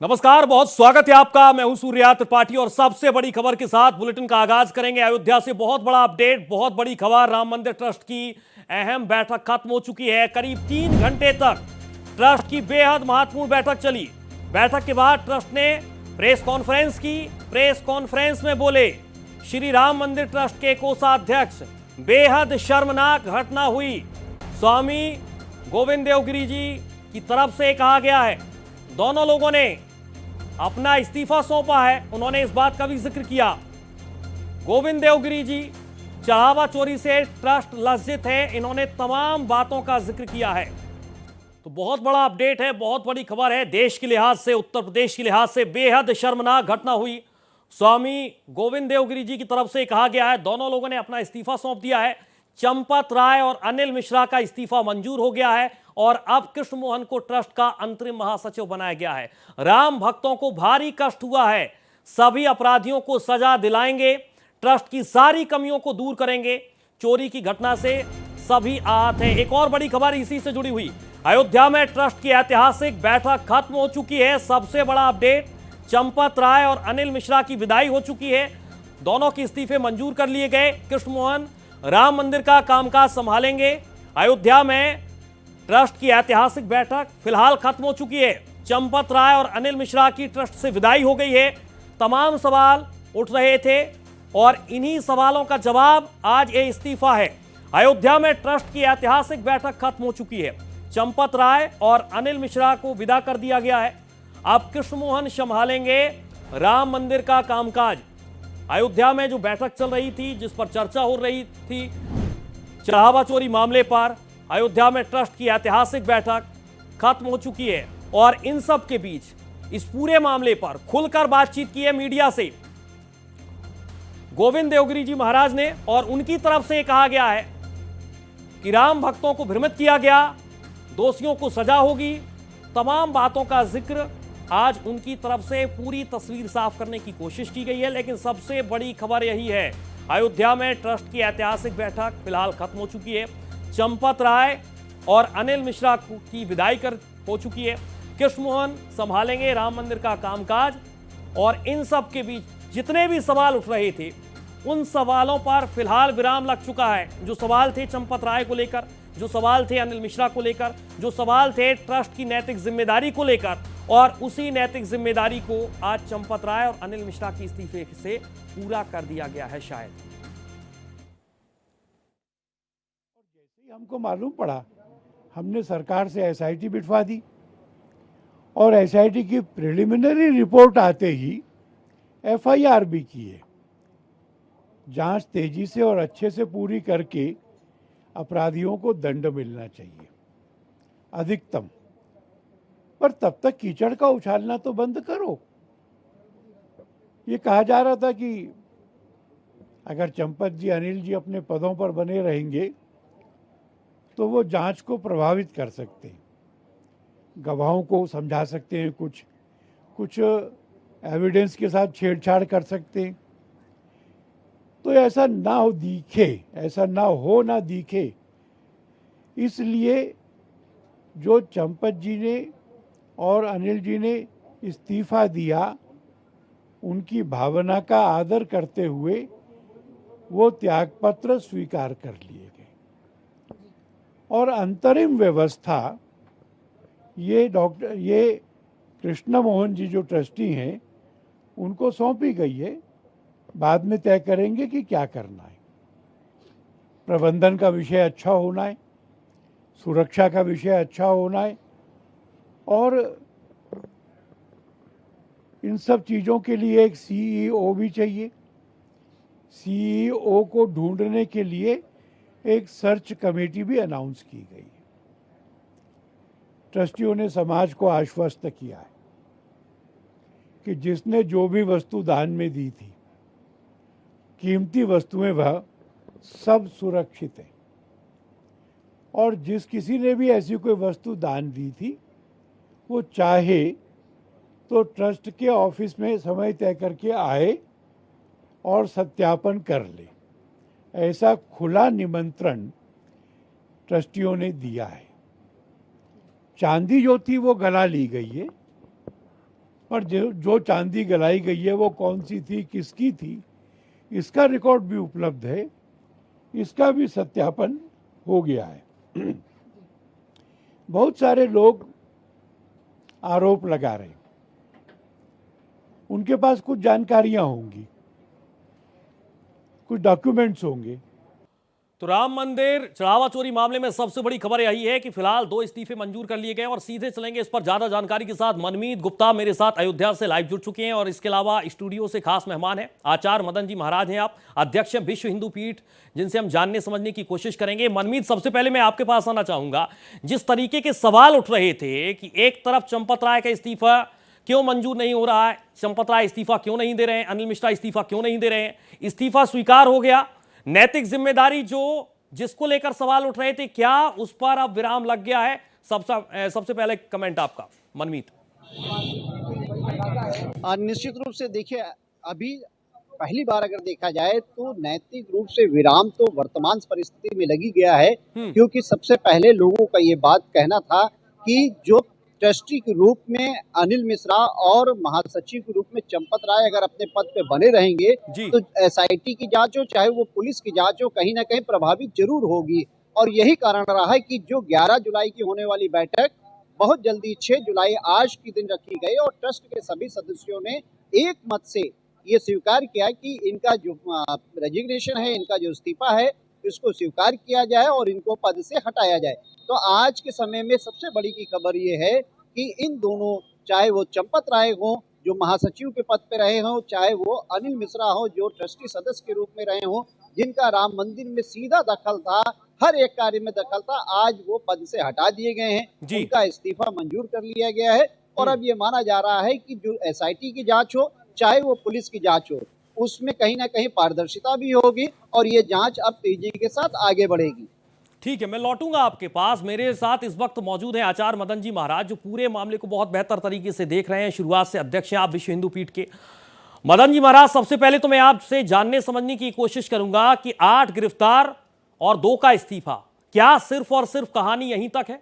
नमस्कार, बहुत स्वागत है आपका। मैं हूं सूर्या त्रिपाठी और सबसे बड़ी खबर के साथ बुलेटिन का आगाज करेंगे। अयोध्या से बहुत बड़ा अपडेट, बहुत बड़ी खबर। राम मंदिर ट्रस्ट की अहम बैठक खत्म हो चुकी है। करीब 3 घंटे तक ट्रस्ट की बेहद महत्वपूर्ण बैठक चली। बैठक के बाद ट्रस्ट ने प्रेस कॉन्फ्रेंस की। प्रेस कॉन्फ्रेंस में बोले श्री राम मंदिर ट्रस्ट के कोषाध्यक्ष, बेहद शर्मनाक घटना हुई। स्वामी गोविंद देवगिरी जी की तरफ से कहा गया है, दोनों लोगों ने अपना इस्तीफा सौंपा है। उन्होंने इस बात का भी जिक्र किया। गोविंद देवगिरी जी चढ़ावा चोरी से ट्रस्ट लज्जित है, इन्होंने तमाम बातों का जिक्र किया है। तो बहुत बड़ा अपडेट है, बहुत बड़ी खबर है। देश के लिहाज से, उत्तर प्रदेश के लिहाज से बेहद शर्मनाक घटना हुई। स्वामी गोविंद देवगिरी जी की तरफ से कहा गया है, दोनों लोगों ने अपना इस्तीफा सौंप दिया है। चंपत राय और अनिल मिश्रा का इस्तीफा मंजूर हो गया है और अब कृष्ण मोहन को ट्रस्ट का अंतरिम महासचिव बनाया गया है। राम भक्तों को भारी कष्ट हुआ है, सभी अपराधियों को सजा दिलाएंगे, ट्रस्ट की सारी कमियों को दूर करेंगे। चोरी की घटना से सभी आहत हैं। एक और बड़ी खबर इसी से जुड़ी हुई, अयोध्या में ट्रस्ट की ऐतिहासिक बैठक खत्म हो चुकी है। सबसे बड़ा अपडेट, चंपत राय और अनिल मिश्रा की विदाई हो चुकी है। दोनों के इस्तीफे मंजूर कर लिए गए। कृष्ण मोहन राम मंदिर का कामकाज संभालेंगे। अयोध्या में ट्रस्ट की ऐतिहासिक बैठक फिलहाल खत्म हो चुकी है। चंपत राय और अनिल मिश्रा की ट्रस्ट से विदाई हो गई है। तमाम सवाल उठ रहे थे और इन्हीं सवालों का जवाब आज ये इस्तीफा है। अयोध्या में ट्रस्ट की ऐतिहासिक बैठक खत्म हो चुकी है। चंपत राय और अनिल मिश्रा को विदा कर दिया गया है। अब कृष्ण मोहन संभालेंगे राम मंदिर का कामकाज। अयोध्या में जो बैठक चल रही थी, जिस पर चर्चा हो रही थी चढ़ावा चोरी मामले पर, अयोध्या में ट्रस्ट की ऐतिहासिक बैठक खत्म हो चुकी है और इन सब के बीच इस पूरे मामले पर खुलकर बातचीत की है मीडिया से गोविंद देवगिरी जी महाराज ने। और उनकी तरफ से कहा गया है कि राम भक्तों को भ्रमित किया गया, दोषियों को सजा होगी। तमाम बातों का जिक्र आज उनकी तरफ से पूरी तस्वीर साफ करने की कोशिश की गई है। लेकिन सबसे बड़ी खबर यही है, अयोध्या में ट्रस्ट की ऐतिहासिक बैठक फिलहाल खत्म हो चुकी है। चंपत राय और अनिल मिश्रा की विदाई हो चुकी है। कृष्ण मोहन संभालेंगे राम मंदिर का कामकाज। और इन सब के बीच जितने भी सवाल उठ रहे थे, उन सवालों पर फिलहाल विराम लग चुका है। जो सवाल थे चंपत राय को लेकर, जो सवाल थे अनिल मिश्रा को लेकर, जो सवाल थे ट्रस्ट की नैतिक जिम्मेदारी को लेकर, और उसी नैतिक जिम्मेदारी को आज चंपत राय और अनिल मिश्रा की इस्तीफे से पूरा कर दिया गया है शायद। जैसे ही हमको मालूम पड़ा, हमने सरकार से एसआईटी बिठवा दी और एसआईटी की प्रिलिमिनरी रिपोर्ट आते ही एफआईआर भी की है। जांच तेजी से और अच्छे से पूरी करके अपराधियों को दंड मिलना चाहिए अधिकतम, पर तब तक कीचड़ का उछालना तो बंद करो। ये कहा जा रहा था कि अगर चंपत जी, अनिल जी अपने पदों पर बने रहेंगे तो वो जांच को प्रभावित कर सकते हैं, गवाहों को समझा सकते हैं, कुछ एविडेंस के साथ छेड़छाड़ कर सकते हैं। तो ऐसा ना हो दिखे, ऐसा ना दिखे, इसलिए जो चंपत जी ने और अनिल जी ने इस्तीफा दिया, उनकी भावना का आदर करते हुए वो त्यागपत्र स्वीकार कर लिए गए और अंतरिम व्यवस्था ये कृष्ण मोहन जी जो ट्रस्टी हैं उनको सौंपी गई है। बाद में तय करेंगे कि क्या करना है। प्रबंधन का विषय अच्छा होना है, सुरक्षा का विषय अच्छा होना है और इन सब चीज़ों के लिए एक सीईओ भी चाहिए। सीईओ को ढूंढने के लिए एक सर्च कमेटी भी अनाउंस की गई है। ट्रस्टियों ने समाज को आश्वस्त किया है कि जिसने जो भी वस्तु दान में दी थी, कीमती वस्तुएं वह सब सुरक्षित है और जिस किसी ने भी ऐसी कोई वस्तु दान दी थी, वो चाहे तो ट्रस्ट के ऑफिस में समय तय करके आए और सत्यापन कर ले। ऐसा खुला निमंत्रण ट्रस्टियों ने दिया है। चांदी जो थी वो गला ली गई है पर जो चांदी गलाई गई है वो कौन सी थी, किसकी थी, इसका रिकॉर्ड भी उपलब्ध है, इसका भी सत्यापन हो गया है। बहुत सारे लोग आरोप लगा रहे हैं, उनके पास कुछ जानकारियां होंगी, कुछ डॉक्यूमेंट्स होंगे। तो राम मंदिर चढ़ावा चोरी मामले में सबसे बड़ी खबर यही है कि फिलहाल 2 इस्तीफे मंजूर कर लिए गए और सीधे चलेंगे इस पर ज्यादा जानकारी के साथ। मनमीत गुप्ता मेरे साथ अयोध्या से लाइव जुड़ चुके हैं और इसके अलावा स्टूडियो से खास मेहमान हैं आचार्य मदन जी महाराज हैं, आप अध्यक्ष हैं विश्व हिंदू पीठ, जिनसे हम जानने समझने की कोशिश करेंगे। मनमीत, सबसे पहले मैं आपके पास आना चाहूंगा, जिस तरीके के सवाल उठ रहे थे कि एक तरफ चंपत राय का इस्तीफा क्यों मंजूर नहीं हो रहा है, चंपत राय इस्तीफा क्यों नहीं दे रहे हैं, अनिल मिश्रा इस्तीफा क्यों नहीं दे रहे हैं, इस्तीफा स्वीकार हो गया, नैतिक जिम्मेदारी जो जिसको लेकर सवाल उठ रहे थे, क्या उस पर अब विराम लग गया है? सबसे पहले कमेंट आपका मनमीत। निश्चित रूप से देखिए, अभी पहली बार अगर देखा जाए तो नैतिक रूप से विराम तो वर्तमान परिस्थिति में लगी गया है, क्योंकि सबसे पहले लोगों का ये बात कहना था कि जो ट्रस्टी के रूप में अनिल मिश्रा और महासचिव के रूप में चंपत राय अगर अपने पद पे बने रहेंगे तो एसआईटी की जांच हो चाहे वो पुलिस की जांच हो, कहीं ना कहीं प्रभावित जरूर होगी। और यही कारण रहा है कि जो 11 जुलाई की होने वाली बैठक बहुत जल्दी 6 जुलाई आज के दिन रखी गई और ट्रस्ट के सभी सदस्यों ने एक मत से ये स्वीकार किया कि इनका जो रेजिग्नेशन है, इनका जो इस्तीफा है, इसको स्वीकार किया जाए और इनको पद से हटाया जाए। तो आज के समय में सबसे बड़ी की खबर ये है कि इन दोनों, चाहे वो चंपत राय हो जो महासचिव के पद पे रहे हों, चाहे वो अनिल मिश्रा हो जो ट्रस्टी सदस्य के रूप में रहे हों, जिनका राम मंदिर में सीधा दखल था, हर एक कार्य में दखल था, आज वो पद से हटा दिए गए हैं, उनका इस्तीफा मंजूर कर लिया गया है। और अब ये माना जा रहा है कि जो एसआईटी की जांच हो चाहे वो पुलिस की जांच हो, उसमें कहीं ना कहीं पारदर्शिता भी होगी और ये जांच अब तेजी के साथ आगे बढ़ेगी। ठीक है, मैं लौटूंगा आपके पास। मेरे साथ इस वक्त मौजूद हैं आचार्य मदन जी महाराज, जो पूरे मामले को बहुत बेहतर तरीके से देख रहे हैं, शुरुआत से अध्यक्ष हैं आप विश्व हिंदू पीठ के। मदन जी महाराज, सबसे पहले तो मैं आपसे जानने समझने की कोशिश करूंगा कि 8 गिरफ्तार और 2 का इस्तीफा, क्या सिर्फ और सिर्फ कहानी यहीं तक है?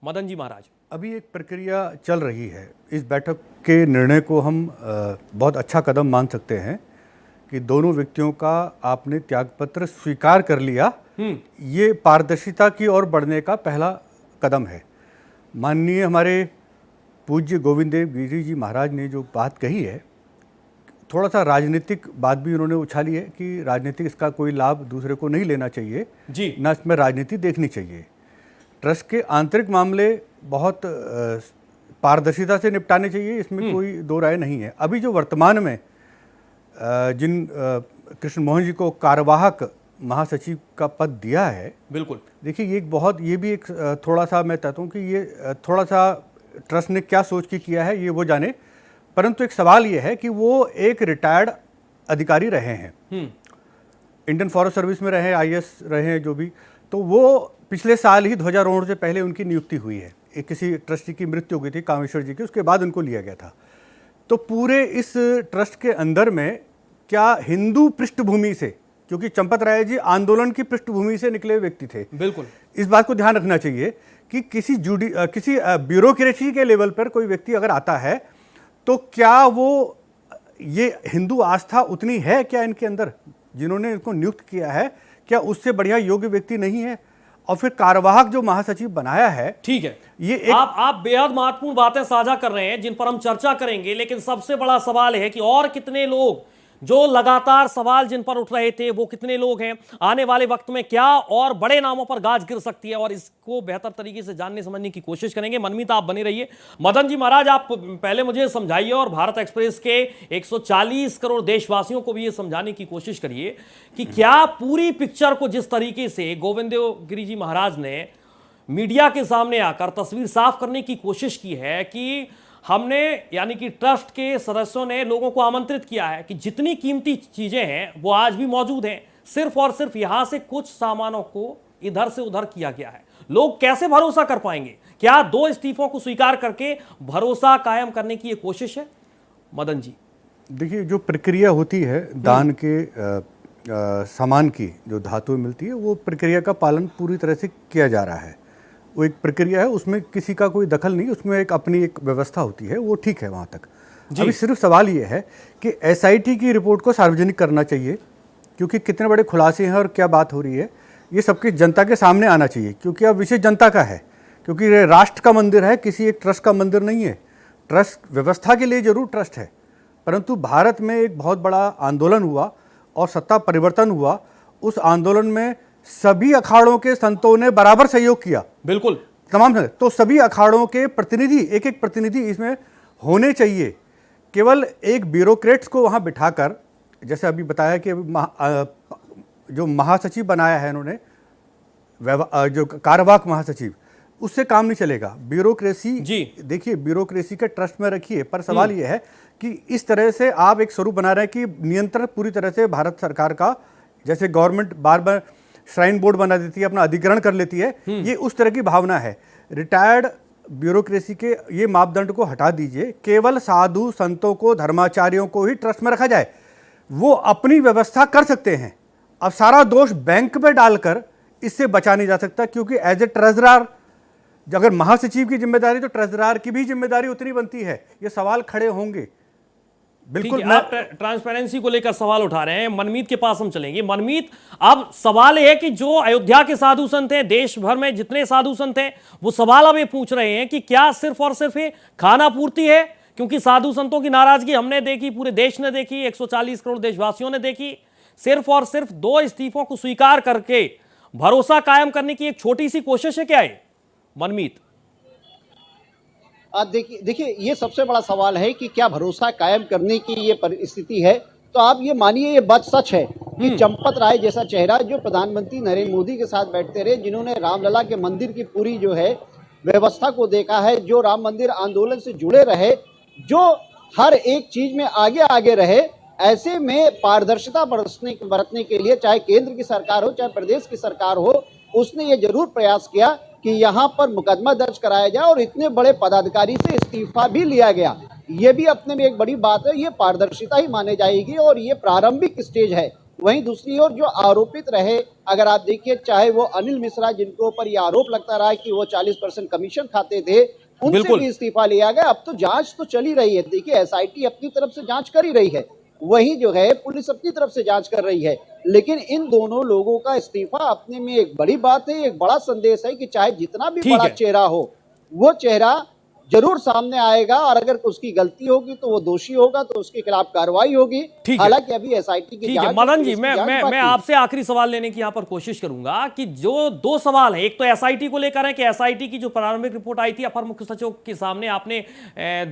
मदन जी महाराज, अभी एक प्रक्रिया चल रही है। इस बैठक के निर्णय को हम बहुत अच्छा कदम मान सकते हैं कि दोनों व्यक्तियों का आपने त्यागपत्र स्वीकार कर लिया। ये पारदर्शिता की ओर बढ़ने का पहला कदम है। माननीय हमारे पूज्य गोविंद देव गिरी जी महाराज ने जो बात कही है, थोड़ा सा राजनीतिक बात भी उन्होंने उछाली है कि राजनीतिक इसका कोई लाभ दूसरे को नहीं लेना चाहिए जी, ना इसमें राजनीति देखनी चाहिए। ट्रस्ट के आंतरिक मामले बहुत पारदर्शिता से निपटाने चाहिए, इसमें कोई दो राय नहीं है। अभी जो वर्तमान में जिन कृष्ण मोहन जी को कार्यवाहक महासचिव का पद दिया है, बिल्कुल देखिए ये भी एक थोड़ा सा मैं कहता हूँ कि ये थोड़ा सा ट्रस्ट ने क्या सोच के किया है ये वो जाने, परंतु एक सवाल ये है कि वो एक रिटायर्ड अधिकारी रहे हैं, इंडियन फॉरेस्ट सर्विस में रहे, आईएएस रहे हैं जो भी, तो वो पिछले साल ही ध्वजारोहण से पहले उनकी नियुक्ति हुई है। एक किसी ट्रस्टी की मृत्यु हो गई थी कामेश्वर जी की, उसके बाद उनको लिया गया था। तो पूरे इस ट्रस्ट के अंदर में क्या हिंदू पृष्ठभूमि से, क्योंकि चंपत राय जी आंदोलन की पृष्ठभूमि से निकले व्यक्ति थे, बिल्कुल इस बात को ध्यान रखना चाहिए कि किसी ब्यूरोक्रेसी के लेवल पर कोई व्यक्ति अगर आता है तो क्या वो ये हिंदू आस्था उतनी है क्या इनके अंदर, जिन्होंने इनको नियुक्त किया है, क्या उससे बढ़िया योग्य व्यक्ति नहीं है? और फिर कार्यवाहक जो महासचिव बनाया है, ठीक है, ये एक आप बेहद महत्वपूर्ण बातें साझा कर रहे हैं जिन पर हम चर्चा करेंगे, लेकिन सबसे बड़ा सवाल है कि और कितने लोग, जो लगातार सवाल जिन पर उठ रहे थे वो कितने लोग हैं, आने वाले वक्त में क्या और बड़े नामों पर गाज गिर सकती है, और इसको बेहतर तरीके से जानने समझने की कोशिश करेंगे। मनमीत, आप बने रहिए। मदन जी महाराज, आप पहले मुझे समझाइए और भारत एक्सप्रेस के 140 करोड़ देशवासियों को भी ये समझाने की कोशिश करिए कि क्या पूरी पिक्चर को जिस तरीके से गोविंद देव गिरी जी महाराज ने मीडिया के सामने आकर तस्वीर साफ करने की कोशिश की है कि हमने, यानी कि ट्रस्ट के सदस्यों ने लोगों को आमंत्रित किया है कि जितनी कीमती चीजें हैं वो आज भी मौजूद हैं, सिर्फ और सिर्फ यहां से कुछ सामानों को इधर से उधर किया गया है, लोग कैसे भरोसा कर पाएंगे? क्या 2 इस्तीफों को स्वीकार करके भरोसा कायम करने की ये कोशिश है? मदन जी, देखिए, जो प्रक्रिया होती है दान के सामान की जो धातु मिलती है, वो प्रक्रिया का पालन पूरी तरह से किया जा रहा है। वो एक प्रक्रिया है, उसमें किसी का कोई दखल नहीं, उसमें एक अपनी एक व्यवस्था होती है, वो ठीक है वहाँ तक। अभी सिर्फ सवाल ये है कि एसआईटी की रिपोर्ट को सार्वजनिक करना चाहिए, क्योंकि कितने बड़े खुलासे हैं और क्या बात हो रही है ये सबकी जनता के सामने आना चाहिए, क्योंकि अब विषय जनता का है, क्योंकि ये राष्ट्र का मंदिर है, किसी एक ट्रस्ट का मंदिर नहीं है। ट्रस्ट व्यवस्था के लिए जरूर ट्रस्ट है, परंतु भारत में एक बहुत बड़ा आंदोलन हुआ और सत्ता परिवर्तन हुआ। उस आंदोलन में सभी अखाड़ों के संतों ने बराबर सहयोग किया, बिल्कुल तमाम। तो सभी अखाड़ों के प्रतिनिधि, एक एक प्रतिनिधि इसमें होने चाहिए। केवल एक ब्यूरोक्रेट्स को वहाँ बिठाकर, जैसे अभी बताया कि जो महासचिव बनाया है इन्होंने, जो कार्यवाहक महासचिव, उससे काम नहीं चलेगा। ब्यूरोक्रेसी देखिए, ब्यूरोक्रेसी के ट्रस्ट में रखिए, पर सवाल यह है कि इस तरह से आप एक स्वरूप बना रहे हैं कि नियंत्रण पूरी तरह से भारत सरकार का, जैसे गवर्नमेंट बार बार श्राइन बोर्ड बना देती है, अपना अधिग्रहण कर लेती है, ये उस तरह की भावना है। रिटायर्ड ब्यूरोक्रेसी के ये मापदंड को हटा दीजिए, केवल साधु संतों को, धर्माचार्यों को ही ट्रस्ट में रखा जाए, वो अपनी व्यवस्था कर सकते हैं। अब सारा दोष बैंक पे डालकर इससे बचा नहीं जा सकता, क्योंकि एज ए ट्रेजरर, अगर महासचिव की जिम्मेदारी, तो ट्रेजरर की भी जिम्मेदारी उतनी बनती है। ये सवाल खड़े होंगे। बिल्कुल आप ट्रांसपेरेंसी को लेकर सवाल उठा रहे हैं। मनमीत के पास हम चलेंगे। मनमीत, अब सवाल यह है कि जो अयोध्या के साधु संत हैं, देश भर में जितने साधु संत हैं, वो सवाल अब ये पूछ रहे हैं कि क्या सिर्फ और सिर्फ ये खाना पूर्ति है? क्योंकि साधु संतों की नाराजगी हमने देखी, पूरे देश ने देखी, 140 करोड़ देशवासियों ने देखी। सिर्फ और सिर्फ 2 इस्तीफों को स्वीकार करके भरोसा कायम करने की एक छोटी सी कोशिश है क्या है, मनमीत? देखिए ये सबसे बड़ा सवाल है कि क्या भरोसा कायम करने की ये परिस्थिति है। तो आप ये मानिए, ये बात सच है कि चंपत राय जैसा चेहरा, जो प्रधानमंत्री नरेंद्र मोदी के साथ बैठते रहे, जिन्होंने रामलला के मंदिर की पूरी जो है व्यवस्था को देखा है, जो राम मंदिर आंदोलन से जुड़े रहे, जो हर एक चीज में आगे आगे रहे, ऐसे में पारदर्शिता बरतने के लिए, चाहे केंद्र की सरकार हो चाहे प्रदेश की सरकार हो, उसने ये जरूर प्रयास किया कि यहाँ पर मुकदमा दर्ज कराया जाए और इतने बड़े पदाधिकारी से इस्तीफा भी लिया गया। ये भी अपने में एक बड़ी बात है, ये पारदर्शिता ही माने जाएगी और ये प्रारंभिक स्टेज है। वहीं दूसरी ओर जो आरोपित रहे, अगर आप देखिए, चाहे वो अनिल मिश्रा, जिनको ऊपर ये आरोप लगता रहा कि वो 40% कमीशन खाते थे, उनसे भी इस्तीफा लिया गया। अब तो जांच तो चल ही रही है। देखिए एसआईटी अपनी तरफ से जांच कर ही रही है, वही जो है पुलिस अपनी तरफ से जांच कर रही है। लेकिन इन दोनों लोगों का इस्तीफा अपने में एक बड़ी बात है, एक बड़ा संदेश है कि चाहे जितना भी बड़ा चेहरा हो, वो चेहरा जरूर सामने आएगा और अगर उसकी गलती होगी तो वो दोषी होगा, तो उसके खिलाफ कार्रवाई होगी। हालांकि अभी एसआईटी की जांच। मदन जी, मैं आपसे आखिरी सवाल लेने की यहां पर कोशिश करूंगा कि जो 2 सवाल है, एक तो एसआईटी को लेकर है कि एसआईटी की जो प्रारंभिक रिपोर्ट आई थी, अपर मुख्य सचिव के सामने आपने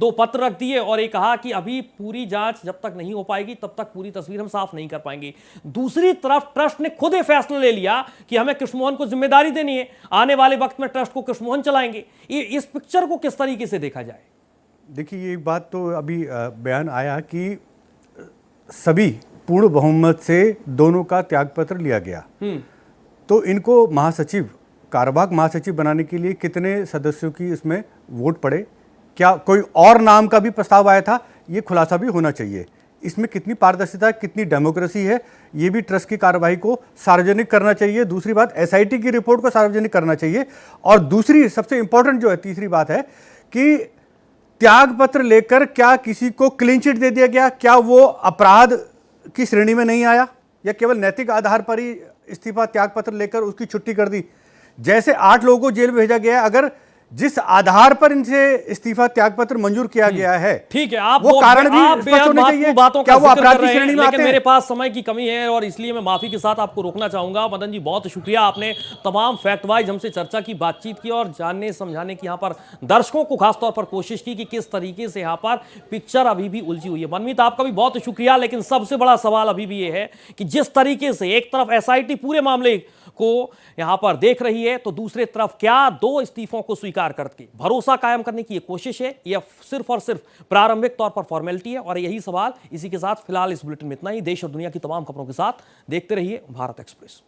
2 पत्र रख दिए और ये कहा कि अभी पूरी जांच जब तक नहीं हो पाएगी तब तक पूरी तस्वीर हम साफ नहीं कर पाएंगे। दूसरी तरफ ट्रस्ट ने खुद ये फैसला ले लिया कि हमें कृष्णमोहन को जिम्मेदारी देनी है, आने वाले वक्त में ट्रस्ट को कृष्णमोहन चलाएंगे। इस पिक्चर को किस तरीके से देखा जाए? देखिए, ये बात तो अभी बयान आया कि सभी पूर्ण बहुमत से दोनों का त्यागपत्र लिया गया, तो इनको महासचिव, कार्यवाहक महासचिव बनाने के लिए कितने सदस्यों की इसमें वोट पड़े, क्या कोई और नाम का भी प्रस्ताव आया था, ये खुलासा भी होना चाहिए। इसमें कितनी पारदर्शिता, कितनी डेमोक्रेसी है, ये भी ट्रस्ट की कार्रवाई को सार्वजनिक करना चाहिए। दूसरी बात, एसआईटी की रिपोर्ट को सार्वजनिक करना चाहिए। और दूसरी सबसे इंपॉर्टेंट जो है, तीसरी बात है कि त्याग पत्र लेकर क्या किसी को क्लीन चिट दे दिया गया? क्या वो अपराध की श्रेणी में नहीं आया, या केवल नैतिक आधार पर ही इस्तीफा त्याग पत्र लेकर उसकी छुट्टी कर दी? जैसे 8 लोगों को जेल भेजा गया है, अगर जिस आधार पर इनसे इस्तीफा त्यागपत्र मंजूर किया गया है, ठीक है, आप वो कारण भी स्पष्ट होने चाहिए। बातों क्या का वो जिक्र अपराध कर की रहे हैं, श्रेणी में आते लेकिन हैं? मेरे पास समय की कमी है और इसलिए मैं माफी के साथ आपको रोकना चाहूंगा। मदन जी, बहुत शुक्रिया, आपने तमाम फैक्ट वाइज हमसे चर्चा की, बातचीत की और जानने समझाने की यहाँ पर दर्शकों को खासतौर पर कोशिश की कि किस तरीके से यहाँ पर पिक्चर अभी भी उलझी हुई है। मनमीत, आपका भी बहुत शुक्रिया, लेकिन सबसे बड़ा सवाल अभी भी ये है कि जिस तरीके से एक तरफ एसआईटी पूरे मामले को यहां पर देख रही है, तो दूसरी तरफ क्या 2 इस्तीफों को स्वीकार करके भरोसा कायम करने की कोशिश है, यह सिर्फ और सिर्फ प्रारंभिक तौर पर फॉर्मेलिटी है? और यही सवाल, इसी के साथ फिलहाल इस बुलेटिन में इतना ही। देश और दुनिया की तमाम खबरों के साथ देखते रहिए भारत एक्सप्रेस।